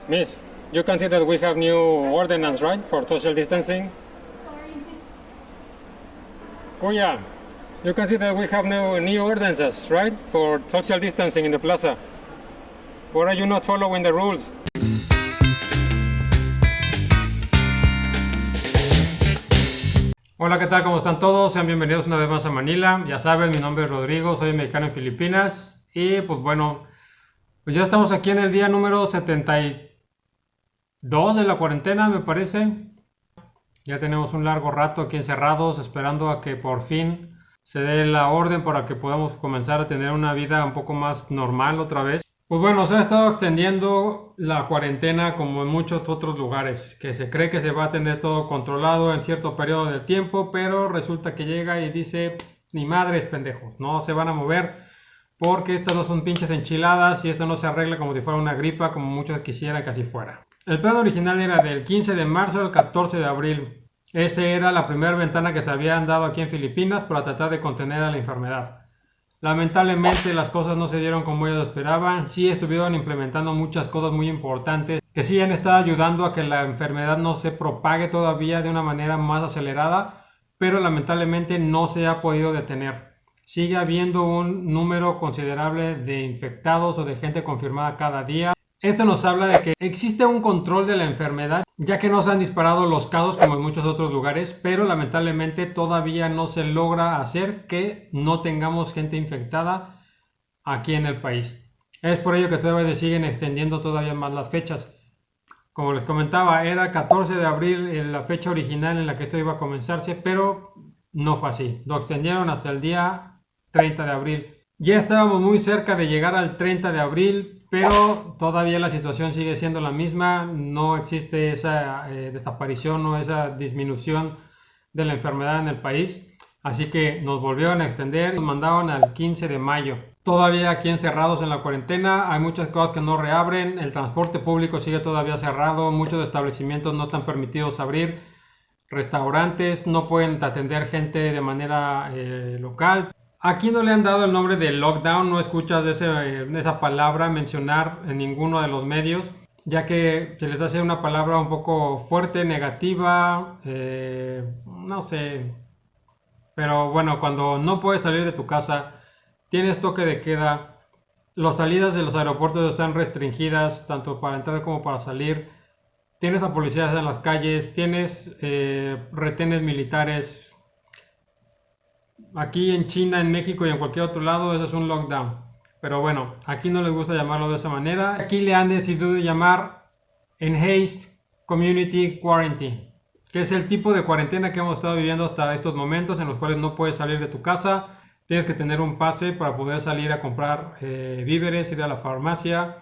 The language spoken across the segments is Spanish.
Miss, you can see that we have new ordinance, right, for social distancing? Kuya, you can see that we have new ordinances, right, for social distancing in the plaza. Why are you not following the rules? Hola, ¿qué tal? ¿Cómo están todos? Sean bienvenidos una vez más a Manila. Ya saben, mi nombre es Rodrigo, soy mexicano en Filipinas. Y pues bueno, pues ya estamos aquí en el día número 72 de la cuarentena, me parece. Ya tenemos un largo rato aquí encerrados, esperando a que por fin se dé la orden para que podamos comenzar a tener una vida un poco más normal otra vez. Pues bueno, se ha estado extendiendo la cuarentena como en muchos otros lugares, que se cree que se va a tener todo controlado en cierto periodo de tiempo, pero resulta que llega y dice, ni madres pendejos, no se van a mover porque estas no son pinches enchiladas y esto no se arregla como si fuera una gripa, como muchos quisieran que así fuera. El plan original era del 15 de marzo al 14 de abril. Esa era la primera ventana que se habían dado aquí en Filipinas para tratar de contener a la enfermedad. Lamentablemente las cosas no se dieron como ellos esperaban. Sí estuvieron implementando muchas cosas muy importantes que sí han estado ayudando a que la enfermedad no se propague todavía de una manera más acelerada, pero lamentablemente no se ha podido detener. Sigue habiendo un número considerable de infectados o de gente confirmada cada día. Esto nos habla de que existe un control de la enfermedad, ya que no se han disparado los casos como en muchos otros lugares, pero lamentablemente todavía no se logra hacer que no tengamos gente infectada aquí en el país. Es por ello que todavía se siguen extendiendo todavía más las fechas. Como les comentaba, era 14 de abril la fecha original en la que esto iba a comenzarse, pero no fue así. Lo extendieron hasta el día 30 de abril. Ya estábamos muy cerca de llegar al 30 de abril, pero todavía la situación sigue siendo la misma. No existe esa desaparición o esa disminución de la enfermedad en el país. Así que nos volvieron a extender, nos mandaron al 15 de mayo. Todavía aquí encerrados en la cuarentena, hay muchas cosas que no reabren, el transporte público sigue todavía cerrado, muchos establecimientos no están permitidos abrir, restaurantes no pueden atender gente de manera local. Aquí no le han dado el nombre de lockdown, no escuchas esa palabra mencionar en ninguno de los medios, ya que se les hace una palabra un poco fuerte, negativa, no sé. Pero bueno, cuando no puedes salir de tu casa, tienes toque de queda, las salidas de los aeropuertos están restringidas, tanto para entrar como para salir, tienes a policías en las calles, tienes retenes militares. Aquí en China, en México y en cualquier otro lado, eso es un lockdown. Pero bueno, aquí no les gusta llamarlo de esa manera. Aquí le han decidido llamar Enhanced Community Quarantine, que es el tipo de cuarentena que hemos estado viviendo hasta estos momentos, en los cuales no puedes salir de tu casa, tienes que tener un pase para poder salir a comprar víveres, ir a la farmacia,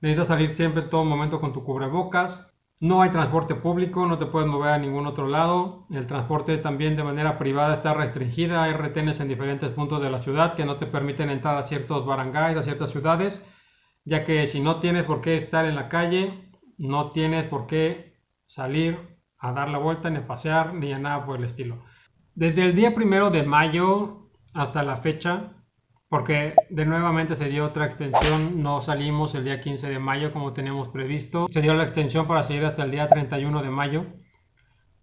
necesitas salir siempre en todo momento con tu cubrebocas. No hay transporte público, no te puedes mover a ningún otro lado. El transporte también de manera privada está restringida. Hay retenes en diferentes puntos de la ciudad que no te permiten entrar a ciertos barangays, a ciertas ciudades, ya que si no tienes por qué estar en la calle, no tienes por qué salir a dar la vuelta, ni a pasear, ni a nada por el estilo. Desde el día 1 de mayo hasta la fecha, porque de nuevamente se dio otra extensión, no salimos el día 15 de mayo como teníamos previsto, se dio la extensión para seguir hasta el día 31 de mayo,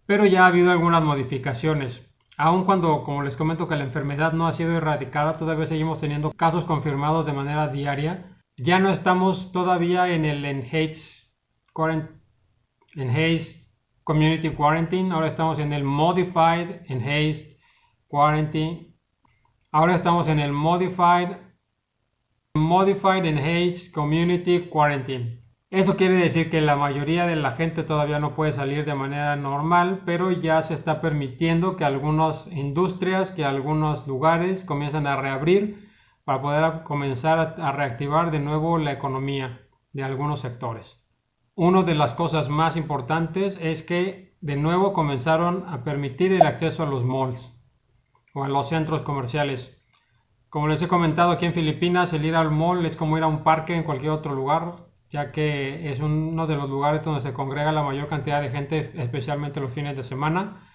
pero ya ha habido algunas modificaciones. Aun cuando, como les comento, que la enfermedad no ha sido erradicada, todavía seguimos teniendo casos confirmados de manera diaria. Ya no estamos todavía en el Enhanced Community Quarantine, ahora estamos en el Modified Enhanced Quarantine. Ahora estamos en el Modified Enhanced Community Quarantine. Esto quiere decir que la mayoría de la gente todavía no puede salir de manera normal, pero ya se está permitiendo que algunas industrias, que algunos lugares comiencen a reabrir para poder comenzar a reactivar de nuevo la economía de algunos sectores. Una de las cosas más importantes es que de nuevo comenzaron a permitir el acceso a los malls o a los centros comerciales. Como les he comentado, aquí en Filipinas el ir al mall es como ir a un parque en cualquier otro lugar, ya que es uno de los lugares donde se congrega la mayor cantidad de gente, especialmente los fines de semana.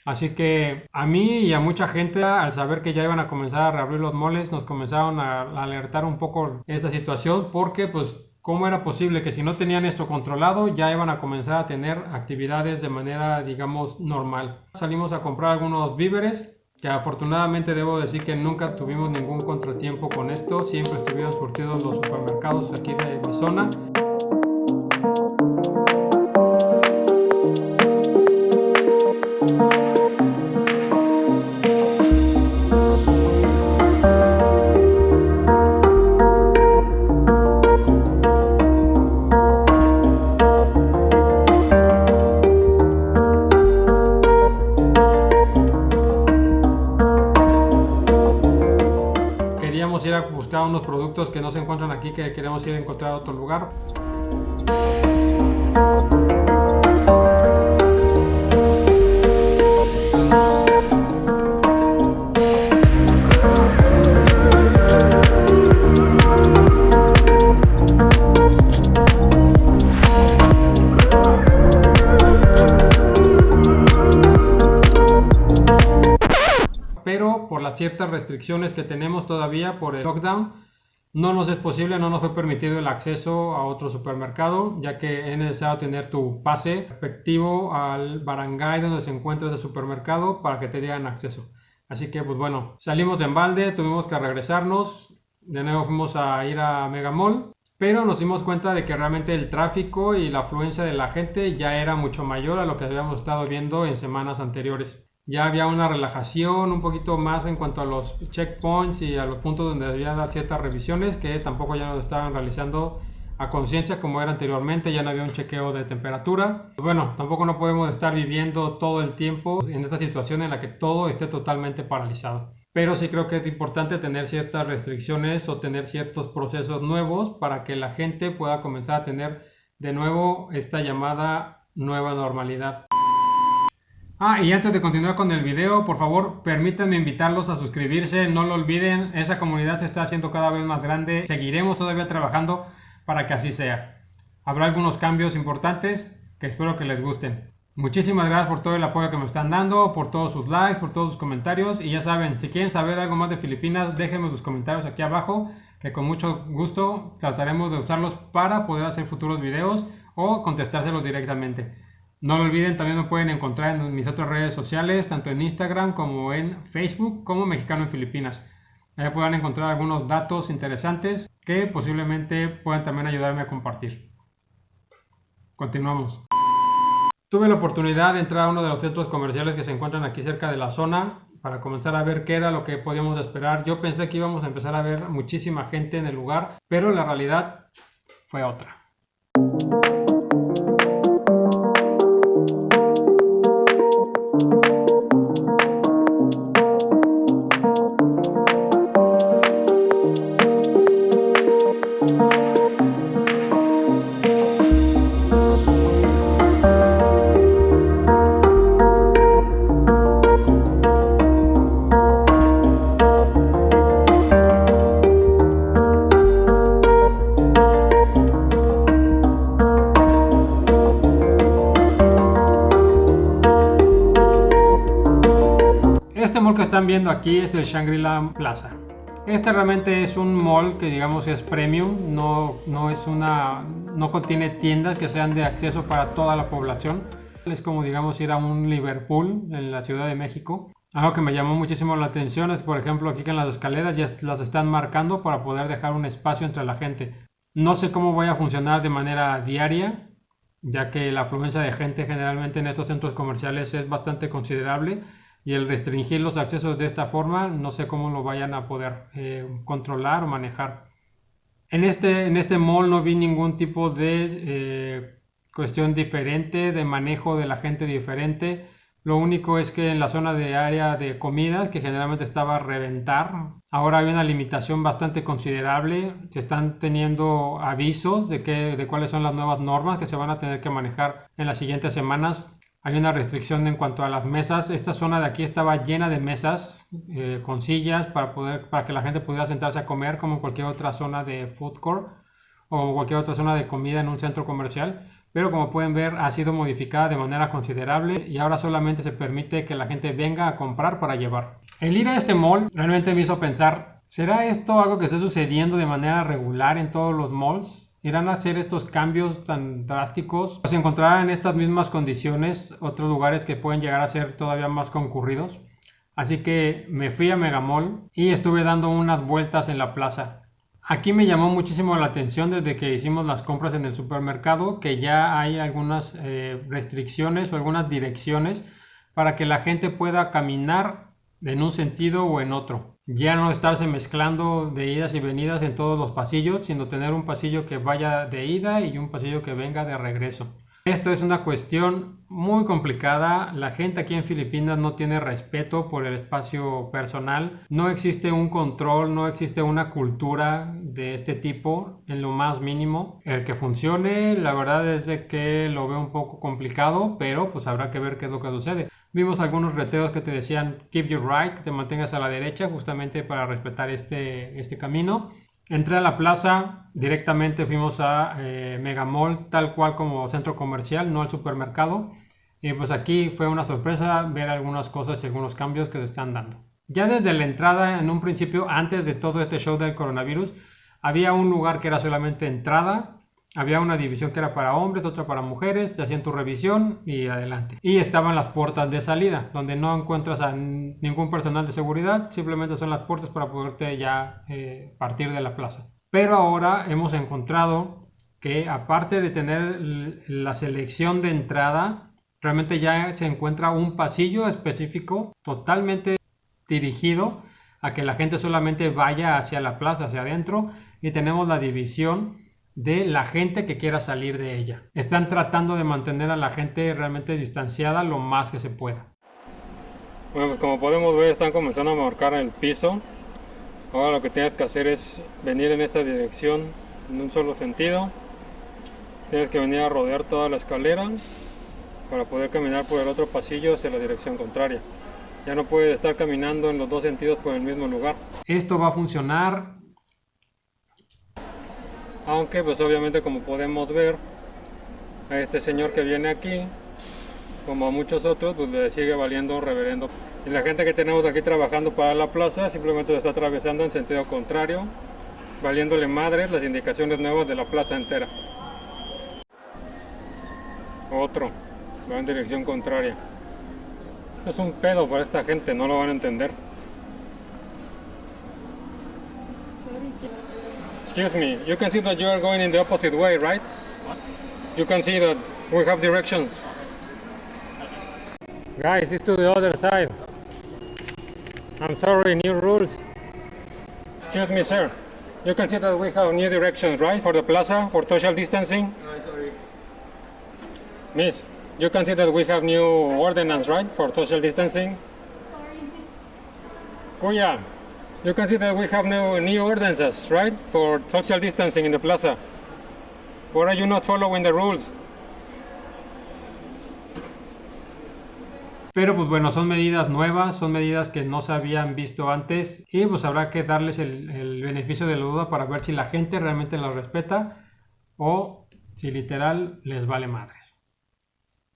Así que a mí y a mucha gente, al saber que ya iban a comenzar a reabrir los malls, nos comenzaron a alertar un poco esta situación, porque pues cómo era posible que si no tenían esto controlado ya iban a comenzar a tener actividades de manera, digamos, normal. Salimos a comprar algunos víveres, que afortunadamente debo decir que nunca tuvimos ningún contratiempo con esto, siempre estuvieron surtidos los supermercados aquí de mi zona. Queríamos ir a buscar unos productos que no se encuentran aquí, que queremos ir a encontrar a otro lugar. Pero por las ciertas restricciones que tenemos todavía por el lockdown, no nos es posible, no nos fue permitido el acceso a otro supermercado, ya que es necesario tener tu pase efectivo al barangay donde se encuentra ese supermercado para que te dieran acceso. Así que pues bueno, salimos de embalde, tuvimos que regresarnos, de nuevo fuimos a ir a Megamall, pero nos dimos cuenta de que realmente el tráfico y la afluencia de la gente ya era mucho mayor a lo que habíamos estado viendo en semanas anteriores. Ya había una relajación un poquito más en cuanto a los checkpoints y a los puntos donde debía dar ciertas revisiones, que tampoco ya lo estaban realizando a conciencia como era anteriormente. Ya no había un chequeo de temperatura. Bueno, tampoco no podemos estar viviendo todo el tiempo en esta situación en la que todo esté totalmente paralizado. Pero sí creo que es importante tener ciertas restricciones o tener ciertos procesos nuevos para que la gente pueda comenzar a tener de nuevo esta llamada nueva normalidad. Y antes de continuar con el video, por favor, permítanme invitarlos a suscribirse, no lo olviden, esa comunidad se está haciendo cada vez más grande, seguiremos todavía trabajando para que así sea. Habrá algunos cambios importantes que espero que les gusten. Muchísimas gracias por todo el apoyo que me están dando, por todos sus likes, por todos sus comentarios, y ya saben, si quieren saber algo más de Filipinas, déjenme sus comentarios aquí abajo, que con mucho gusto trataremos de usarlos para poder hacer futuros videos o contestárselos directamente. No lo olviden, también me pueden encontrar en mis otras redes sociales, tanto en Instagram como en Facebook, como Mexicano en Filipinas. Ahí podrán encontrar algunos datos interesantes que posiblemente puedan también ayudarme a compartir. Continuamos. Tuve la oportunidad de entrar a uno de los centros comerciales que se encuentran aquí cerca de la zona para comenzar a ver qué era lo que podíamos esperar. Yo pensé que íbamos a empezar a ver muchísima gente en el lugar, pero la realidad fue otra. Este mall que están viendo aquí es el Shangri-La Plaza. Este realmente es un mall que digamos es premium, no contiene tiendas que sean de acceso para toda la población. Es como digamos ir a un Liverpool en la Ciudad de México. Algo que me llamó muchísimo la atención es por ejemplo aquí que en las escaleras ya las están marcando para poder dejar un espacio entre la gente. No sé cómo vaya a funcionar de manera diaria, ya que la afluencia de gente generalmente en estos centros comerciales es bastante considerable. Y el restringir los accesos de esta forma, no sé cómo lo vayan a poder controlar o manejar. En este mall no vi ningún tipo de cuestión diferente, de manejo de la gente diferente. Lo único es que en la zona de área de comidas, que generalmente estaba a reventar, ahora hay una limitación bastante considerable. Se están teniendo avisos de cuáles son las nuevas normas que se van a tener que manejar en las siguientes semanas. Hay una restricción en cuanto a las mesas. Esta zona de aquí estaba llena de mesas con sillas para que la gente pudiera sentarse a comer como en cualquier otra zona de food court o cualquier otra zona de comida en un centro comercial. Pero como pueden ver ha sido modificada de manera considerable y ahora solamente se permite que la gente venga a comprar para llevar. El ir a este mall realmente me hizo pensar, ¿será esto algo que esté sucediendo de manera regular en todos los malls? irán a hacer estos cambios tan drásticos, se encontrarán en estas mismas condiciones otros lugares que pueden llegar a ser todavía más concurridos. Así que me fui a Megamall y estuve dando unas vueltas en la plaza. Aquí me llamó muchísimo la atención desde que hicimos las compras en el supermercado que ya hay algunas restricciones o algunas direcciones para que la gente pueda caminar en un sentido o en otro. Ya no estarse mezclando de idas y venidas en todos los pasillos, sino tener un pasillo que vaya de ida y un pasillo que venga de regreso. Esto es una cuestión muy complicada. La gente aquí en Filipinas no tiene respeto por el espacio personal. No existe un control, no existe una cultura de este tipo en lo más mínimo. El que funcione, la verdad es de que lo veo un poco complicado, pero pues habrá que ver qué es lo que sucede. Vimos algunos letreros que te decían keep your right, que te mantengas a la derecha justamente para respetar este camino. Entré a la plaza, directamente fuimos a Megamall, tal cual como centro comercial, no al supermercado. Y pues aquí fue una sorpresa ver algunas cosas y algunos cambios que se están dando. Ya desde la entrada, en un principio, antes de todo este show del coronavirus, había un lugar que era solamente entrada. Había una división que era para hombres, otra para mujeres, te hacían tu revisión y adelante. Y estaban las puertas de salida, donde no encuentras a ningún personal de seguridad, simplemente son las puertas para poderte ya partir de la plaza. Pero ahora hemos encontrado que aparte de tener la selección de entrada, realmente ya se encuentra un pasillo específico totalmente dirigido a que la gente solamente vaya hacia la plaza, hacia adentro, y tenemos la división de la gente que quiera salir de ella. Están tratando de mantener a la gente realmente distanciada lo más que se pueda. Bueno, pues como podemos ver están comenzando a marcar el piso. Ahora lo que tienes que hacer es venir en esta dirección en un solo sentido. Tienes que venir a rodear toda la escalera para poder caminar por el otro pasillo hacia la dirección contraria. Ya no puedes estar caminando en los dos sentidos por el mismo lugar. Esto va a funcionar, aunque pues obviamente como podemos ver a este señor que viene aquí, como a muchos otros, pues le sigue valiendo reverendo. Y la gente que tenemos aquí trabajando para la plaza simplemente lo está atravesando en sentido contrario, valiéndole madres las indicaciones nuevas de la plaza entera. Otro va en dirección contraria. Esto es un pedo para esta gente, no lo van a entender. Excuse me, you can see that you are going in the opposite way, right? What? You can see that we have directions. Guys, it's to the other side. I'm sorry, new rules. Excuse me, sir. You can see that we have new directions, right? For the plaza, for social distancing. No, sorry. Miss, you can see that we have new ordinance, right? For social distancing. Sorry. Kuya. You can see that we have new ordinances, right, for social distancing in the plaza. Why are you not following the rules? Pero pues bueno, son medidas nuevas, son medidas que no se habían visto antes y pues habrá que darles el beneficio de la duda para ver si la gente realmente las respeta o si literal les vale madres.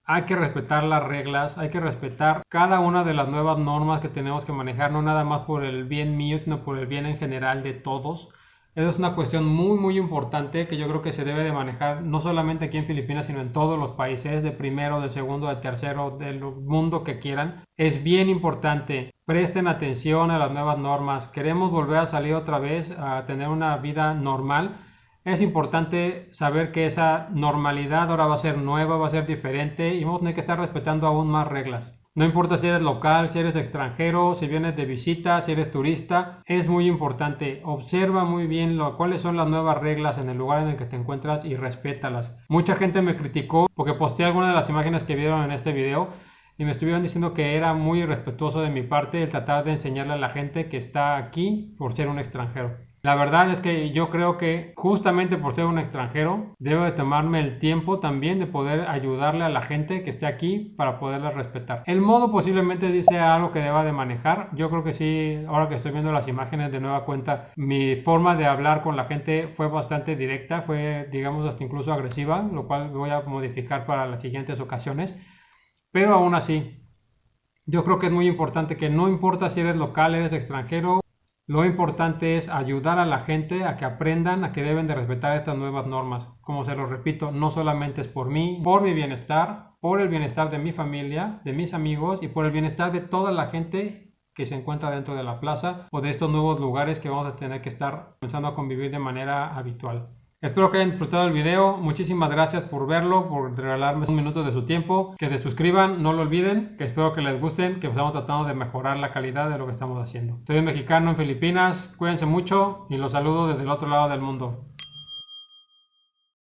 Hay que respetar las reglas, hay que respetar cada una de las nuevas normas que tenemos que manejar, no nada más por el bien mío, sino por el bien en general de todos. Eso es una cuestión muy importante que yo creo que se debe de manejar no solamente aquí en Filipinas, sino en todos los países, de primero, de segundo, de tercero, del mundo que quieran. Es bien importante, presten atención a las nuevas normas. Queremos volver a salir otra vez a tener una vida normal. Es importante saber que esa normalidad ahora va a ser nueva, va a ser diferente y vamos a tener que estar respetando aún más reglas. No importa si eres local, si eres extranjero, si vienes de visita, si eres turista, es muy importante. Observa muy bien cuáles son las nuevas reglas en el lugar en el que te encuentras y respétalas. Mucha gente me criticó porque posteé algunas de las imágenes que vieron en este video y me estuvieron diciendo que era muy irrespetuoso de mi parte el tratar de enseñarle a la gente que está aquí por ser un extranjero. La verdad es que yo creo que justamente por ser un extranjero debo de tomarme el tiempo también de poder ayudarle a la gente que esté aquí para poderla respetar. El modo posiblemente dice algo que deba de manejar. Yo creo que sí, ahora que estoy viendo las imágenes de nueva cuenta, mi forma de hablar con la gente fue bastante directa, fue digamos hasta incluso agresiva, lo cual voy a modificar para las siguientes ocasiones. Pero aún así, yo creo que es muy importante que no importa si eres local, eres extranjero, Lo importante es ayudar a la gente a que aprendan a que deben de respetar estas nuevas normas. Como se lo repito, no solamente es por mí, por mi bienestar, por el bienestar de mi familia, de mis amigos y por el bienestar de toda la gente que se encuentra dentro de la plaza o de estos nuevos lugares que vamos a tener que estar comenzando a convivir de manera habitual. Espero que hayan disfrutado el video. Muchísimas gracias por verlo, por regalarme un minuto de su tiempo. Que se suscriban, no lo olviden, que espero que les gusten, que estamos tratando de mejorar la calidad de lo que estamos haciendo. Soy un mexicano en Filipinas, cuídense mucho y los saludo desde el otro lado del mundo.